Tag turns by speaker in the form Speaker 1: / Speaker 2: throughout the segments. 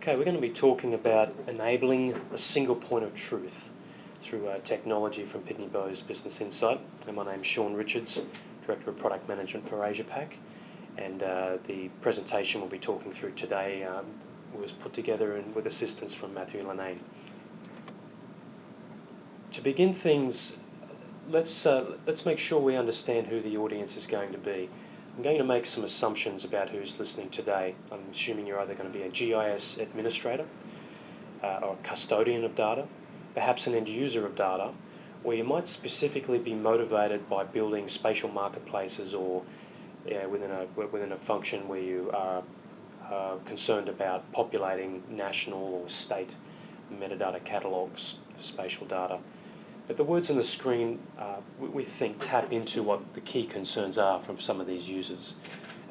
Speaker 1: Okay, we're going to be talking about enabling a single point of truth through technology from Pitney Bowes Business Insight. And my name's Sean Richards, Director of Product Management for Asia Pac. And the presentation we'll be talking through today was put together with assistance from Matthew Lanane. To begin things, let's make sure we understand who the audience is going to be. I'm going to make some assumptions about who's listening today. I'm assuming you're either going to be a GIS administrator or a custodian of data, perhaps an end user of data, or you might specifically be motivated by building spatial marketplaces or within a function where you are concerned about populating national or state metadata catalogues for spatial data. But the words on the screen, we think, tap into what the key concerns are from some of these users.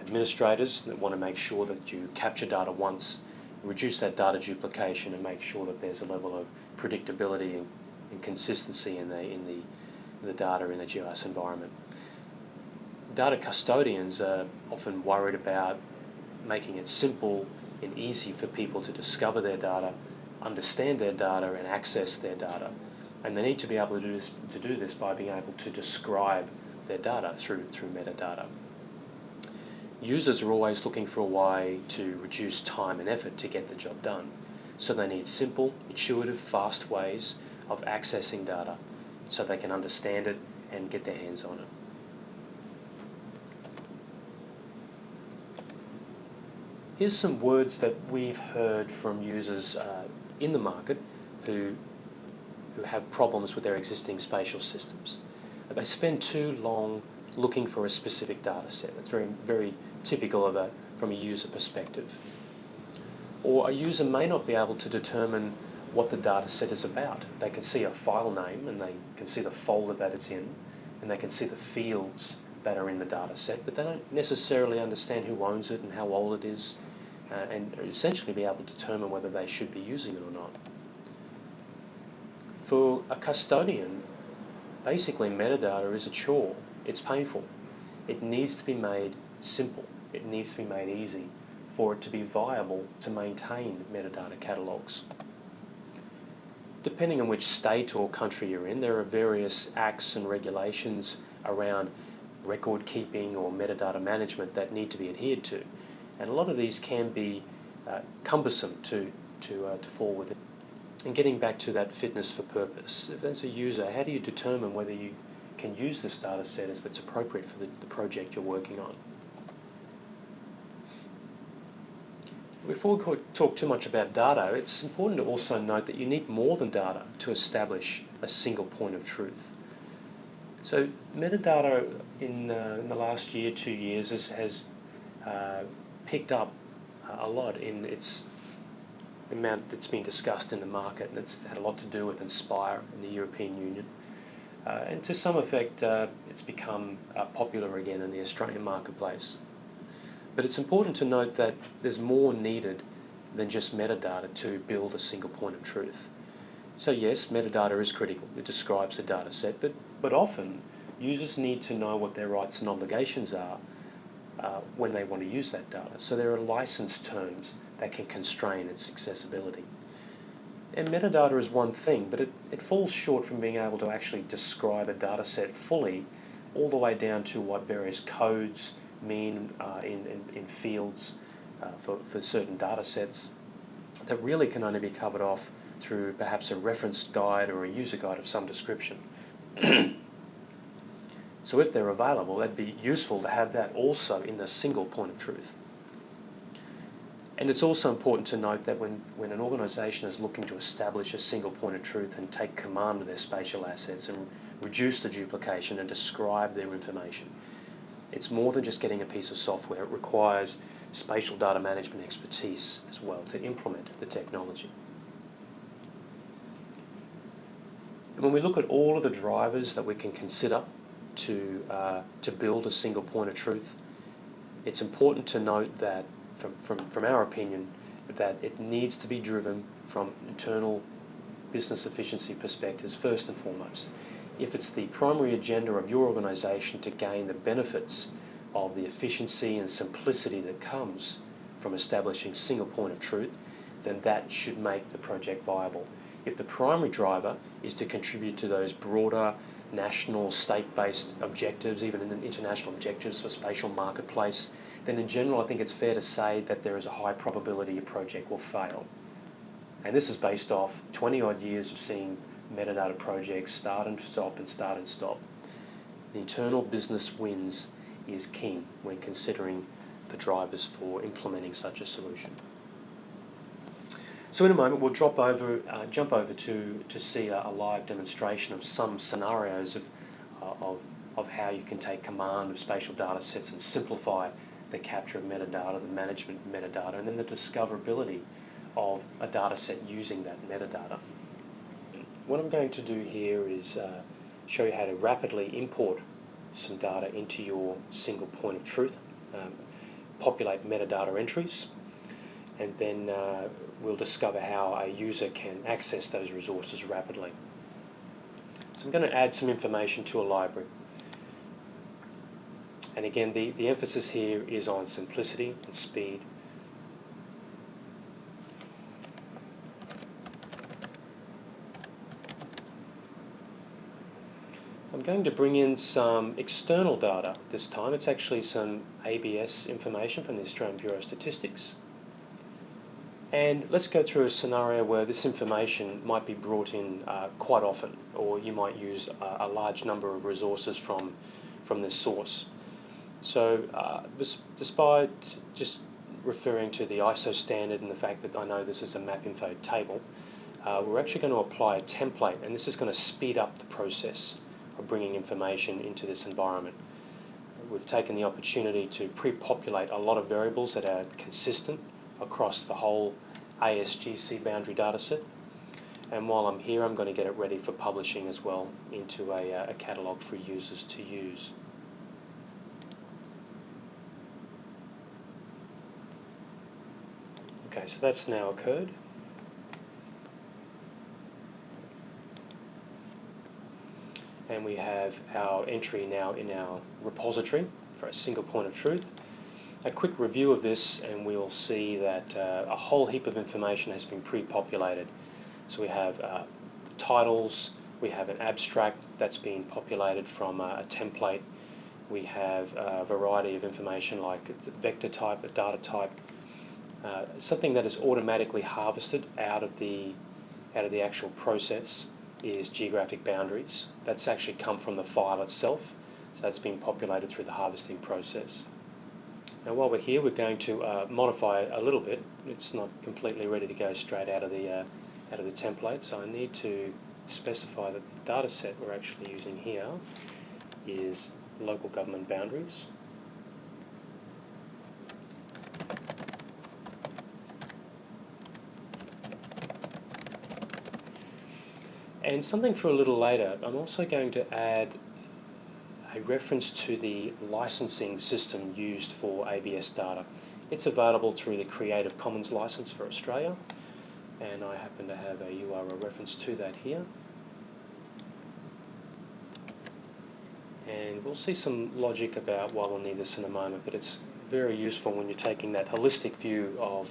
Speaker 1: Administrators that want to make sure that you capture data once, reduce that data duplication, and make sure that there's a level of predictability and consistency in the data in the GIS environment. Data custodians are often worried about making it simple and easy for people to discover their data, understand their data, and access their data. And they need to be able to do this by being able to describe their data through metadata. Users are always looking for a way to reduce time and effort to get the job done. So they need simple, intuitive, fast ways of accessing data so they can understand it and get their hands on it. Here's some words that we've heard from users in the market who have problems with their existing spatial systems. They spend too long looking for a specific data set. That's very typical from a user perspective. Or a user may not be able to determine what the data set is about. They can see a file name and they can see the folder that it's in and they can see the fields that are in the data set, but they don't necessarily understand who owns it and how old it is and essentially be able to determine whether they should be using it or not. For a custodian, basically metadata is a chore. It's painful. It needs to be made simple. It needs to be made easy for it to be viable to maintain metadata catalogues. Depending on which state or country you're in, there are various acts and regulations around record keeping or metadata management that need to be adhered to. And a lot of these can be cumbersome to fall within. And getting back to that fitness for purpose, if as a user, how do you determine whether you can use this data set if it's appropriate for the project you're working on? Before we talk too much about data, it's important to also note that you need more than data to establish a single point of truth. So metadata in the last year, 2 years, has picked up a lot in its amount that's been discussed in the market, and it's had a lot to do with Inspire in the European Union. And to some effect, it's become popular again in the Australian marketplace. But it's important to note that there's more needed than just metadata to build a single point of truth. So yes, metadata is critical. It describes the data set, but often users need to know what their rights and obligations are when they want to use that data. So there are license terms that can constrain its accessibility. And metadata is one thing, but it falls short from being able to actually describe a data set fully, all the way down to what various codes mean in fields for certain data sets that really can only be covered off through perhaps a reference guide or a user guide of some description. So if they're available, it'd be useful to have that also in the single point of truth. And it's also important to note that when an organisation is looking to establish a single point of truth and take command of their spatial assets and reduce the duplication and describe their information, it's more than just getting a piece of software. It requires spatial data management expertise as well to implement the technology. And when we look at all of the drivers that we can consider to build a single point of truth, it's important to note that from our opinion, that it needs to be driven from internal business efficiency perspectives first and foremost. If it's the primary agenda of your organisation to gain the benefits of the efficiency and simplicity that comes from establishing single point of truth, then that should make the project viable. If the primary driver is to contribute to those broader national, state-based objectives, even in international objectives for spatial marketplace, then in general I think it's fair to say that there is a high probability a project will fail. And this is based off 20 odd years of seeing metadata projects start and stop and start and stop. The internal business wins is king when considering the drivers for implementing such a solution. So in a moment we'll jump over to see a live demonstration of some scenarios of how you can take command of spatial data sets and simplify the capture of metadata, the management of metadata, and then the discoverability of a data set using that metadata. What I'm going to do here is show you how to rapidly import some data into your single point of truth, populate metadata entries, and then we'll discover how a user can access those resources rapidly. So I'm going to add some information to a library. And again, the emphasis here is on simplicity and speed. I'm going to bring in some external data this time. It's actually some ABS information from the Australian Bureau of Statistics. And let's go through a scenario where this information might be brought in quite often, or you might use a large number of resources from this source. So despite just referring to the ISO standard and the fact that I know this is a map info table, we're actually going to apply a template, and this is going to speed up the process of bringing information into this environment. We've taken the opportunity to pre-populate a lot of variables that are consistent across the whole ASGC boundary dataset, and while I'm here I'm going to get it ready for publishing as well into a catalogue for users to use. Okay, so that's now occurred. And we have our entry now in our repository for a single point of truth. A quick review of this and we'll see that a whole heap of information has been pre-populated. So we have titles, we have an abstract that's been populated from a template, we have a variety of information like the vector type, a data type, something that is automatically harvested out of the actual process is geographic boundaries. That's actually come from the file itself, so that's been populated through the harvesting process. Now while we're here, we're going to modify it a little bit. It's not completely ready to go straight out of the template, so I need to specify that the data set we're actually using here is local government boundaries. And something for a little later, I'm also going to add a reference to the licensing system used for ABS data. It's available through the Creative Commons license for Australia, and I happen to have a URL reference to that here. And we'll see some logic about why we'll need this in a moment, but it's very useful when you're taking that holistic view of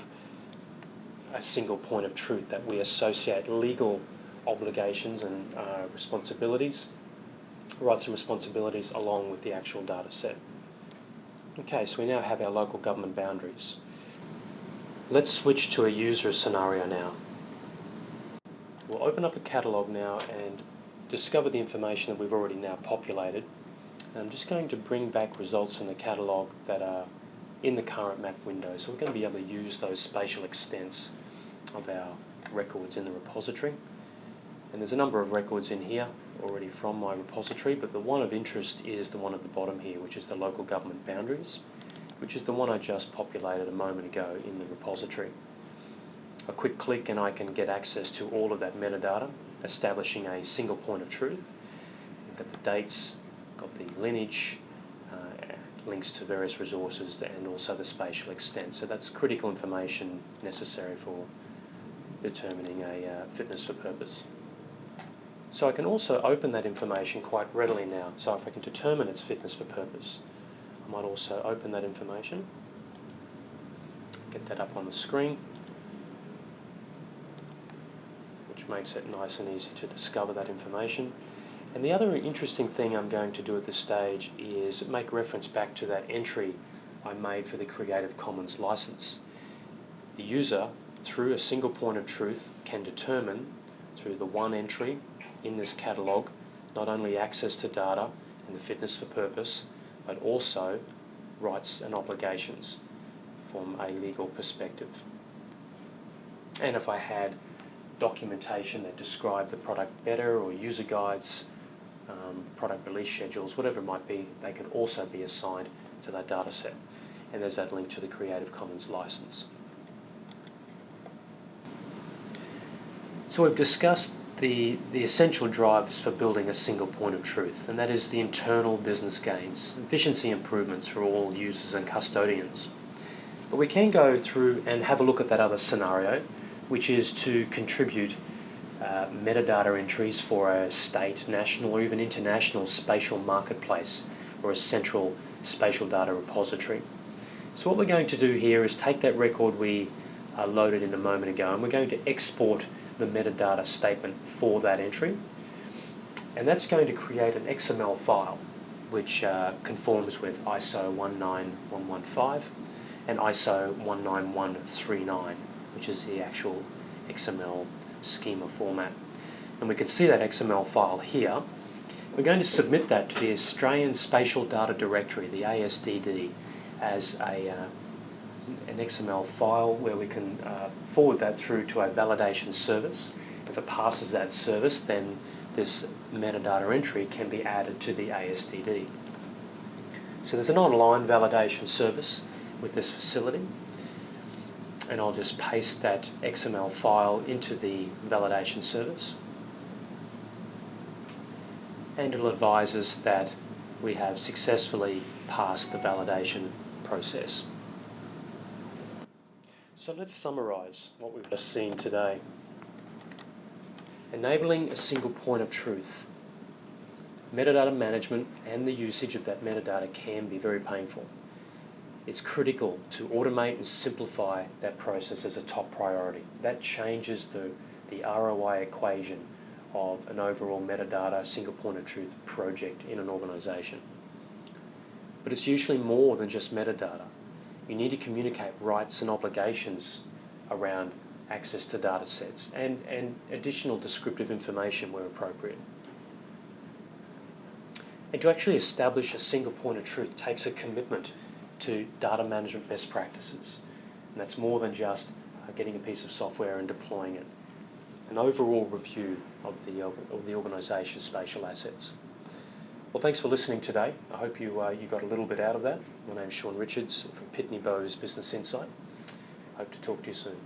Speaker 1: a single point of truth, that we associate legal obligations and responsibilities, rights and responsibilities, along with the actual data set. Okay, so we now have our local government boundaries. Let's switch to a user scenario now. We'll open up a catalogue now and discover the information that we've already now populated. And I'm just going to bring back results in the catalogue that are in the current map window. So we're going to be able to use those spatial extents of our records in the repository. And there's a number of records in here already from my repository, but the one of interest is the one at the bottom here, which is the local government boundaries, which is the one I just populated a moment ago in the repository. A quick click and I can get access to all of that metadata, establishing a single point of truth. We've got the dates, got the lineage, links to various resources, and also the spatial extent. So that's critical information necessary for determining a fitness for purpose. So I can also open that information quite readily now. So if I can determine its fitness for purpose, I might also open that information, get that up on the screen. which makes it nice and easy to discover that information. And the other interesting thing I'm going to do at this stage is make reference back to that entry I made for the Creative Commons license. The user, through a single point of truth, can determine through the one entry in this catalogue not only access to data and the fitness for purpose, but also rights and obligations from a legal perspective. And if I had documentation that described the product better, or user guides, product release schedules, whatever it might be, they can also be assigned to that data set. And there's that link to the Creative Commons license. So we've discussed the essential drives for building a single point of truth, and that is the internal business gains, efficiency improvements for all users and custodians. But we can go through and have a look at that other scenario, which is to contribute metadata entries for a state, national, or even international spatial marketplace or a central spatial data repository. So what we're going to do here is take that record we loaded in a moment ago, and we're going to export the metadata statement for that entry, and that's going to create an XML file which conforms with ISO 19115 and ISO 19139, which is the actual XML schema format. And we can see that XML file here. We're going to submit that to the Australian Spatial Data Directory, the ASDD, as an XML file where we can forward that through to a validation service. If it passes that service, then this metadata entry can be added to the ASDD. So there's an online validation service with this facility, and I'll just paste that XML file into the validation service, and it'll advise us that we have successfully passed the validation process. So let's summarise what we've just seen today. Enabling a single point of truth. Metadata management and the usage of that metadata can be very painful. It's critical to automate and simplify that process as a top priority. That changes the ROI equation of an overall metadata single point of truth project in an organisation. But it's usually more than just metadata. You need to communicate rights and obligations around access to data sets and additional descriptive information where appropriate. And to actually establish a single point of truth takes a commitment to data management best practices. And that's more than just getting a piece of software and deploying it. An overall review of the organisation's spatial assets. Well, thanks for listening today. I hope you got a little bit out of that. My name's Sean Richards from Pitney Bowes Business Insight. Hope to talk to you soon.